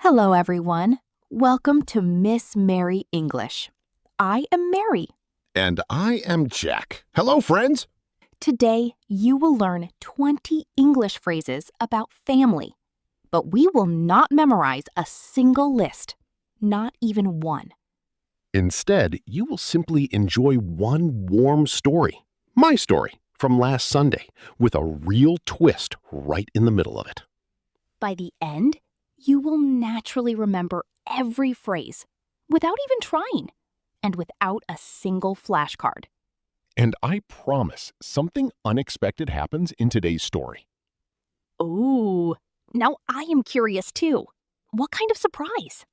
Hello, everyone. Welcome to Miss Mary English. I am Mary. And I am Jack. Hello, friends. Today, you will learn 20 English phrases about family. But we will not memorize a single list, not even one. Instead, you will simply enjoy one warm story, my story from last Sunday, with a real twist right in the middle of it. By the end, you will naturally remember every phrase without even trying and without a single flashcard. And I promise something unexpected happens in today's story. Ooh, now I am curious too. What kind of surprise?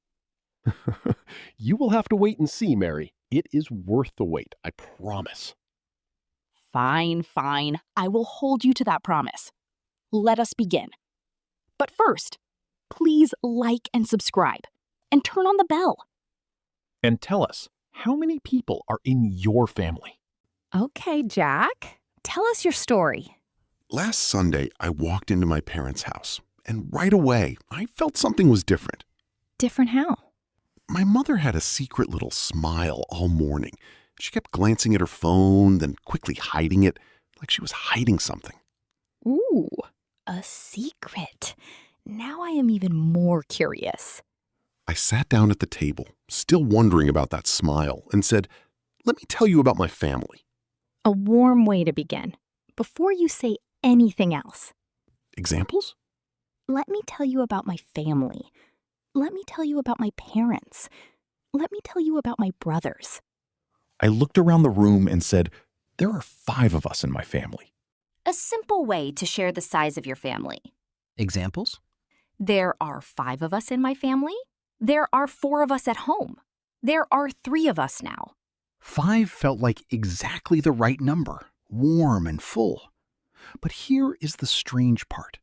You will have to wait and see, Mary. It is worth the wait, I promise. Fine. I will hold you to that promise. Let us begin. But first, please like and subscribe and turn on the bell. And tell us, how many people are in your family? Okay, Jack, tell us your story. Last Sunday, I walked into my parents' house, and right away, I felt something was different. Different how? My mother had a secret little smile all morning. She kept glancing at her phone, then quickly hiding it, like she was hiding something. Ooh, a secret. Now I am even more curious. I sat down at the table, still wondering about that smile, and said, "Let me tell you about my family." A warm way to begin, before you say anything else. Examples? Let me tell you about my family. Let me tell you about my parents. Let me tell you about my brothers. I looked around the room and said, "There are 5 of us in my family." A simple way to share the size of your family. Examples? There are 5 of us in my family. There are 4 of us at home. There are 3 of us now. 5 felt like exactly the right number, warm and full. But here is the strange part.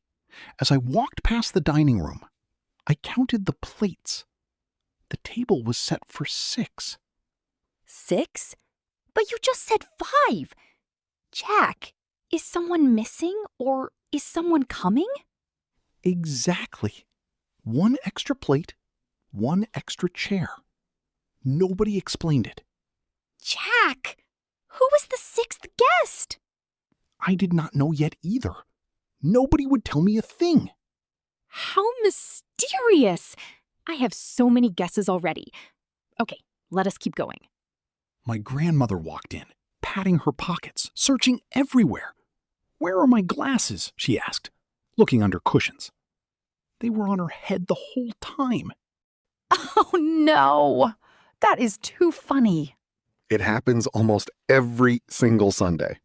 As I walked past the dining room, I counted the plates. The table was set for 6. 6? But you just said 5. Jack, is someone missing or is someone coming? Exactly. 1 extra plate, 1 extra chair. Nobody explained it. Jack, who was the 6th guest? I did not know yet either. Nobody would tell me a thing. How mysterious! I have so many guesses already. Okay, let us keep going. My grandmother walked in, patting her pockets, searching everywhere. "Where are my glasses?" she asked, looking under cushions. They were on her head the whole time. Oh no! That is too funny. It happens almost every single Sunday.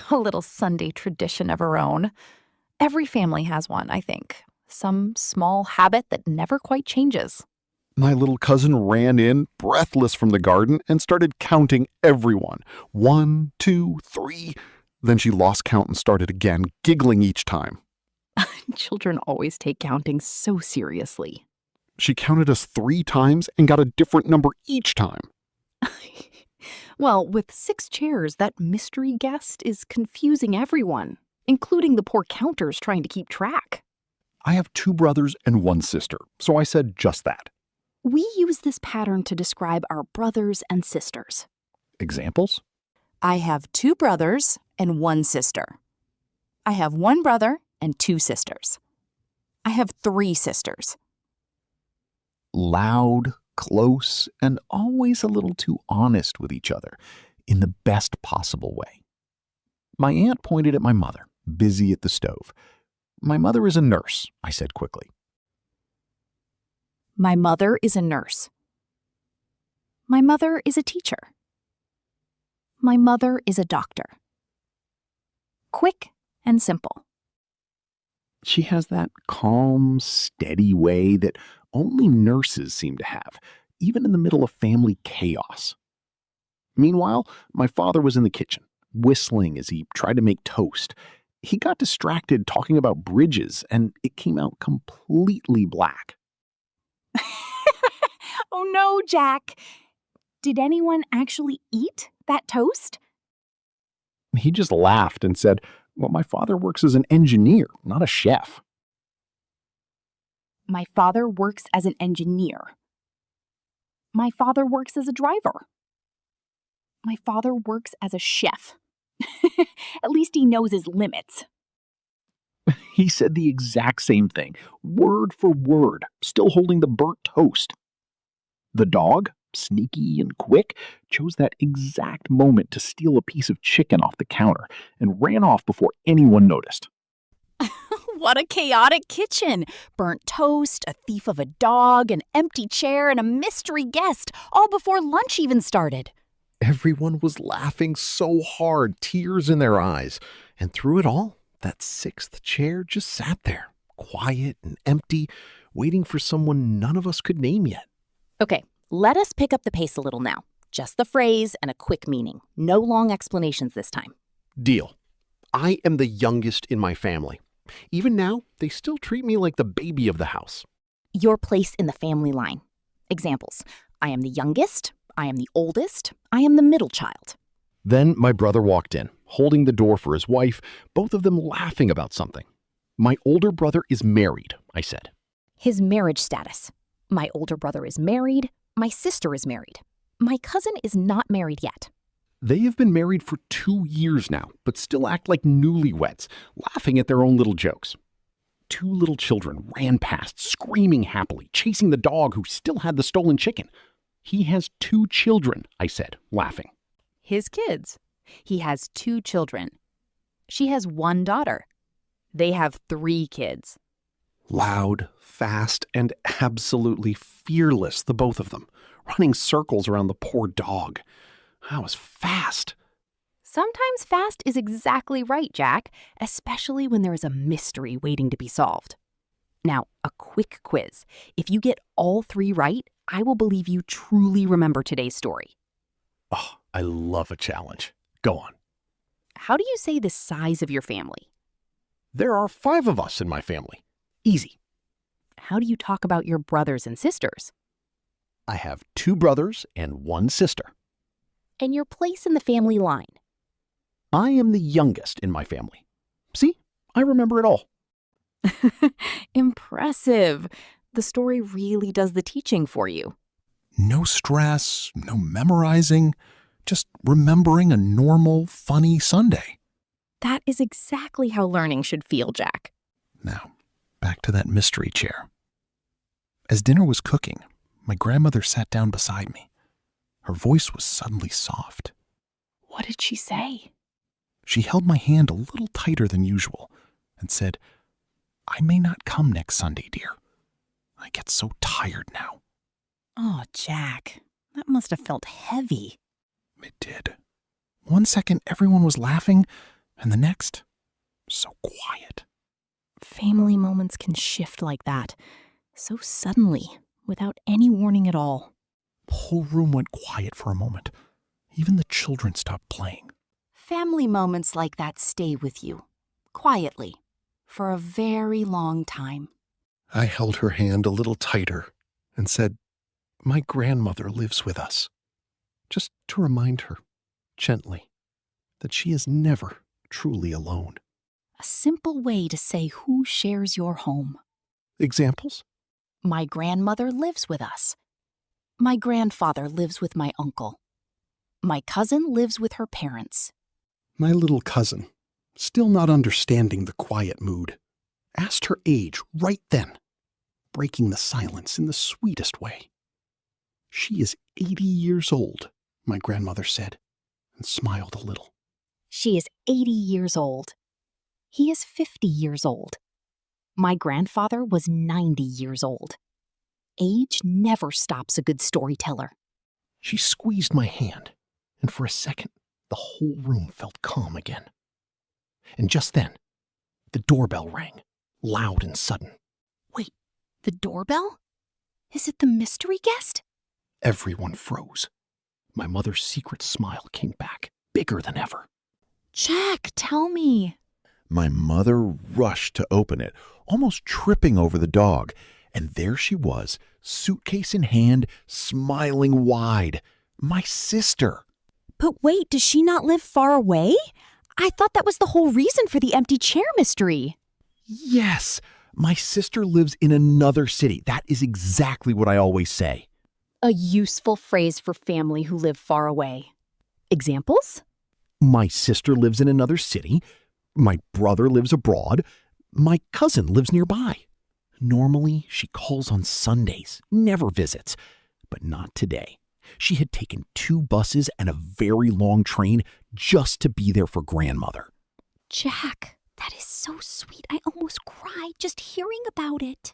A little Sunday tradition of her own. Every family has one, I think. Some small habit that never quite changes. My little cousin ran in, breathless from the garden, and started counting everyone. 1, 2, 3. Then she lost count and started again, giggling each time. Children always take counting so seriously. She counted us 3 times and got a different number each time. Well, with 6 chairs, that mystery guest is confusing everyone, including the poor counters trying to keep track. I have 2 brothers and 1 sister, so I said just that. We use this pattern to describe our brothers and sisters. Examples? I have 2 brothers and 1 sister. I have 1 brother and 2 sisters. I have 3 sisters. Loud, close, and always a little too honest with each other, in the best possible way. My aunt pointed at my mother, busy at the stove. "My mother is a nurse," I said quickly. My mother is a nurse. My mother is a teacher. My mother is a doctor. Quick and simple. She has that calm, steady way that only nurses seem to have, even in the middle of family chaos. Meanwhile, my father was in the kitchen, whistling as he tried to make toast. He got distracted talking about bridges, and it came out completely black. Oh no, Jack. Did anyone actually eat that toast? He just laughed and said, "Well, my father works as an engineer, not a chef." My father works as an engineer. My father works as a driver. My father works as a chef. At least he knows his limits. He said the exact same thing, word for word, still holding the burnt toast. The dog, sneaky and quick, chose that exact moment to steal a piece of chicken off the counter and ran off before anyone noticed. What a chaotic kitchen! Burnt toast, a thief of a dog, an empty chair, and a mystery guest, all before lunch even started. Everyone was laughing so hard, tears in their eyes. And through it all, that sixth chair just sat there, quiet and empty, waiting for someone none of us could name yet. Okay, let us pick up the pace a little now. Just the phrase and a quick meaning. No long explanations this time. Deal. I am the youngest in my family. Even now, they still treat me like the baby of the house. Your place in the family line. Examples. I am the youngest. I am the oldest. I am the middle child. Then my brother walked in, holding the door for his wife, both of them laughing about something. My older brother is married, I said. His marriage status. My older brother is married. My sister is married. My cousin is not married yet. They have been married for 2 years now, but still act like newlyweds, laughing at their own little jokes. 2 little children ran past, screaming happily, chasing the dog who still had the stolen chicken. He has 2 children, I said, laughing. His kids. He has 2 children. She has 1 daughter. They have 3 kids. Loud, fast, and absolutely fearless, the both of them, running circles around the poor dog. That was fast. Sometimes fast is exactly right, Jack, especially when there is a mystery waiting to be solved. Now, a quick quiz. If you get all 3 right, I will believe you truly remember today's story. Oh, I love a challenge. Go on. How do you say the size of your family? There are 5 of us in my family. Easy. How do you talk about your brothers and sisters? I have 2 brothers and 1 sister. And your place in the family line. I am the youngest in my family. See, I remember it all. Impressive. The story really does the teaching for you. No stress, no memorizing, just remembering a normal, funny Sunday. That is exactly how learning should feel, Jack. Now, back to that mystery chair. As dinner was cooking, my grandmother sat down beside me. Her voice was suddenly soft. What did she say? She held my hand a little tighter than usual and said, "I may not come next Sunday, dear. I get so tired now." Oh, Jack, that must have felt heavy. It did. One second, everyone was laughing, and the next, so quiet. Family moments can shift like that, so suddenly, without any warning at all. The whole room went quiet for a moment. Even the children stopped playing. Family moments like that stay with you, quietly, for a very long time. I held her hand a little tighter and said, "My grandmother lives with us," just to remind her, gently, that she is never truly alone. A simple way to say who shares your home. Examples? My grandmother lives with us. My grandfather lives with my uncle. My cousin lives with her parents. My little cousin, still not understanding the quiet mood, asked her age right then, breaking the silence in the sweetest way. She is 80 years old, my grandmother said, and smiled a little. She is 80 years old. He is 50 years old. My grandfather was 90 years old. Age never stops a good storyteller. She squeezed my hand, and for a second, the whole room felt calm again. And just then, the doorbell rang, loud and sudden. Wait, the doorbell? Is it the mystery guest? Everyone froze. My mother's secret smile came back, bigger than ever. Jack, tell me. My mother rushed to open it, almost tripping over the dog, and there she was, suitcase in hand, smiling wide. My sister. But wait, does she not live far away? I thought that was the whole reason for the empty chair mystery. Yes, My sister lives in another city. That is exactly what I always say. A useful phrase for family who live far away. Examples? My sister lives in another city. My brother lives abroad. My cousin lives nearby. Normally, she calls on Sundays, never visits. But not today. She had taken 2 buses and a very long train just to be there for grandmother. Jack, that is so sweet. I almost cried just hearing about it.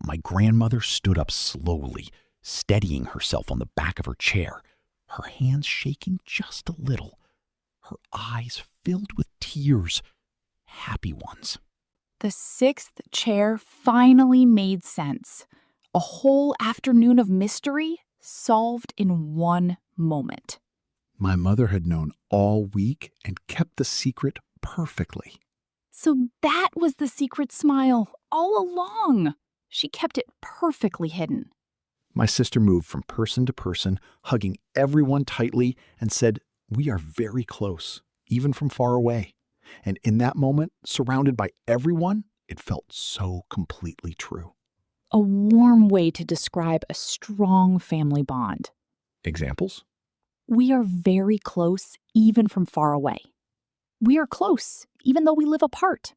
My grandmother stood up slowly, steadying herself on the back of her chair, her hands shaking just a little, her eyes filled with tears, happy ones. The 6th chair finally made sense. A whole afternoon of mystery solved in one moment. My mother had known all week and kept the secret perfectly. So that was the secret smile all along. She kept it perfectly hidden. My sister moved from person to person, hugging everyone tightly, and said, "We are very close, even from far away." And in that moment, surrounded by everyone, it felt so completely true. A warm way to describe a strong family bond. Examples? We are very close even from far away. We are close even though we live apart.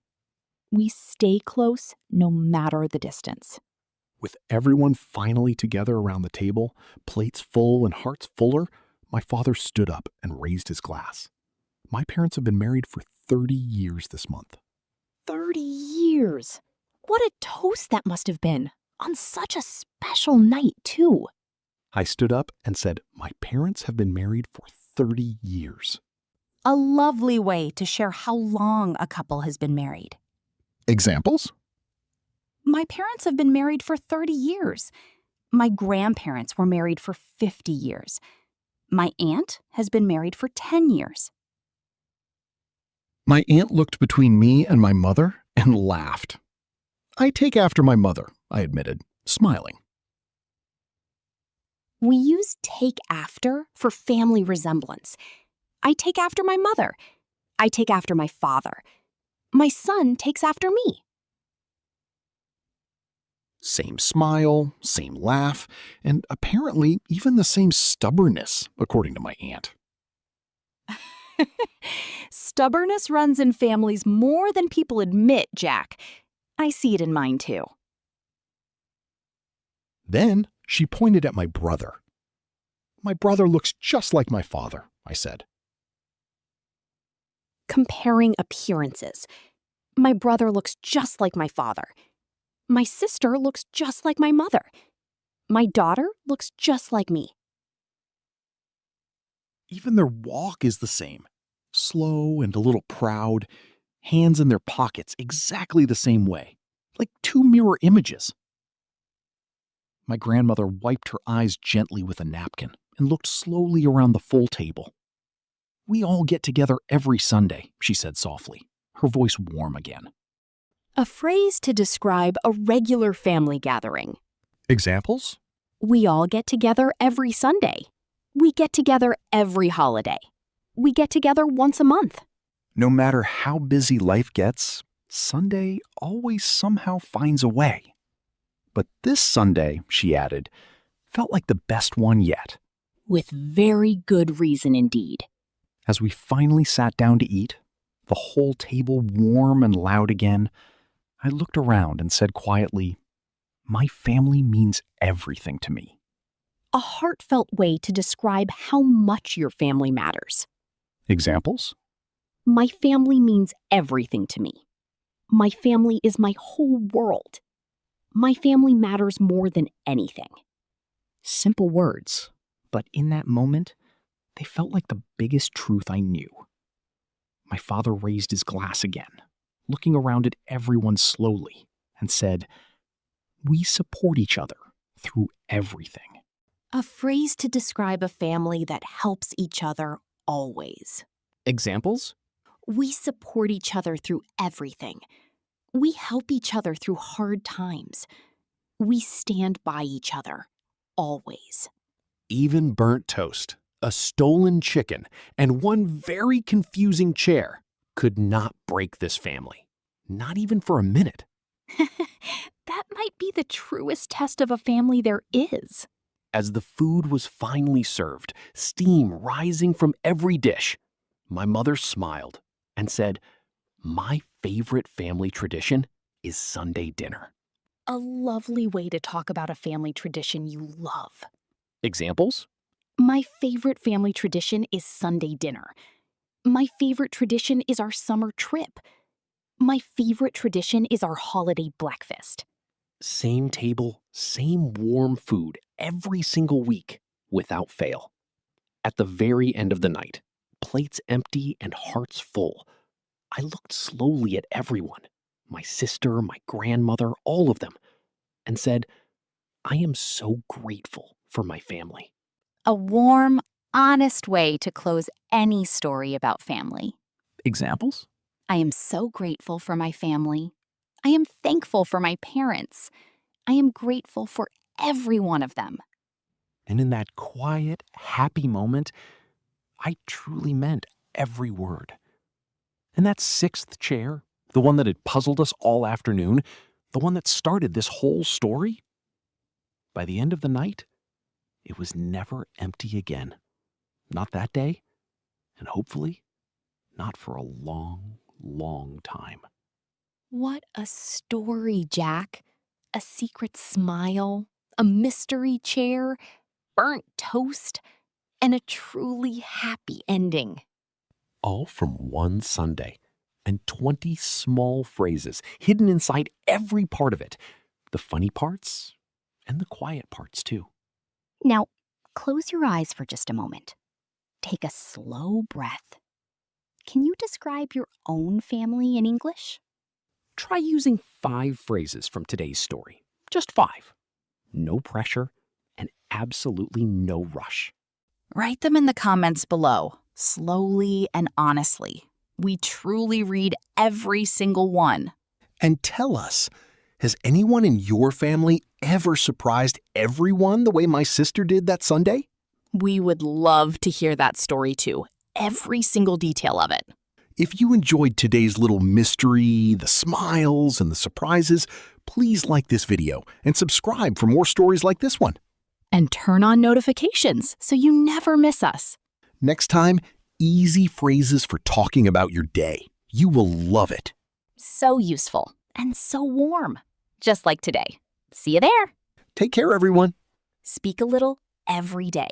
We stay close no matter the distance. With everyone finally together around the table, plates full and hearts fuller, my father stood up and raised his glass. My parents have been married for 30 years this month. 30 years! What a toast that must have been! On such a special night, too. I stood up and said, "My parents have been married for 30 years. A lovely way to share how long a couple has been married. Examples? My parents have been married for 30 years. My grandparents were married for 50 years. My aunt has been married for 10 years. My aunt looked between me and my mother and laughed. I take after my mother, I admitted, smiling. We use take after for family resemblance. I take after my mother. I take after my father. My son takes after me. Same smile, same laugh, and apparently even the same stubbornness, according to my aunt. Stubbornness runs in families more than people admit, Jack. I see it in mine, too. Then she pointed at my brother. My brother looks just like my father, I said. Comparing appearances. My brother looks just like my father. My sister looks just like my mother. My daughter looks just like me. Even their walk is the same. Slow and a little proud, hands in their pockets exactly the same way, like 2 mirror images. My grandmother wiped her eyes gently with a napkin and looked slowly around the full table. "We all get together every Sunday," she said softly, her voice warm again. A phrase to describe a regular family gathering. Examples? We all get together every Sunday. We get together every holiday. We get together once a month. No matter how busy life gets, Sunday always somehow finds a way. But this Sunday, she added, felt like the best one yet. With very good reason indeed. As we finally sat down to eat, the whole table warm and loud again, I looked around and said quietly, "My family means everything to me." A heartfelt way to describe how much your family matters. Examples? My family means everything to me. My family is my whole world. My family matters more than anything. Simple words, but in that moment, they felt like the biggest truth I knew. My father raised his glass again, looking around at everyone slowly, and said, "We support each other through everything." A phrase to describe a family that helps each other always. Examples? We support each other through everything. We help each other through hard times. We stand by each other always. Even burnt toast, a stolen chicken, and one very confusing chair could not break this family. Not even for a minute. might be the truest test of a family there is. As the food was finally served, steam rising from every dish, my mother smiled and said, "My favorite family tradition is Sunday dinner." A lovely way to talk about a family tradition you love. Examples? My favorite family tradition is Sunday dinner. My favorite tradition is our summer trip. My favorite tradition is our holiday breakfast. Same table, same warm food every single week, without fail. At the very end of the night, plates empty and hearts full, I looked slowly at everyone, my sister, my grandmother, all of them, and said, "I am so grateful for my family." A warm, honest way to close any story about family. Examples? I am so grateful for my family. I am thankful for my parents. I am grateful for every one of them. And in that quiet, happy moment, I truly meant every word. And that sixth chair, the one that had puzzled us all afternoon, the one that started this whole story, by the end of the night, it was never empty again. Not that day, and hopefully not for a long, long time. What a story, Jack. A secret smile, a mystery chair, burnt toast, and a truly happy ending. All from one Sunday, and 20 small phrases hidden inside every part of it. The funny parts and the quiet parts, too. Now, close your eyes for just a moment. Take a slow breath. Can you describe your own family in English? Try using 5 phrases from today's story. Just 5. No pressure and absolutely no rush. Write them in the comments below, slowly and honestly. We truly read every single one. And tell us, has anyone in your family ever surprised everyone the way my sister did that Sunday? We would love to hear that story too, every single detail of it. If you enjoyed today's little mystery, the smiles, and the surprises, please like this video and subscribe for more stories like this one. And turn on notifications so you never miss us. Next time, easy phrases for talking about your day. You will love it. So useful and so warm, just like today. See you there. Take care, everyone. Speak a little every day.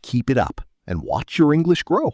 Keep it up and watch your English grow.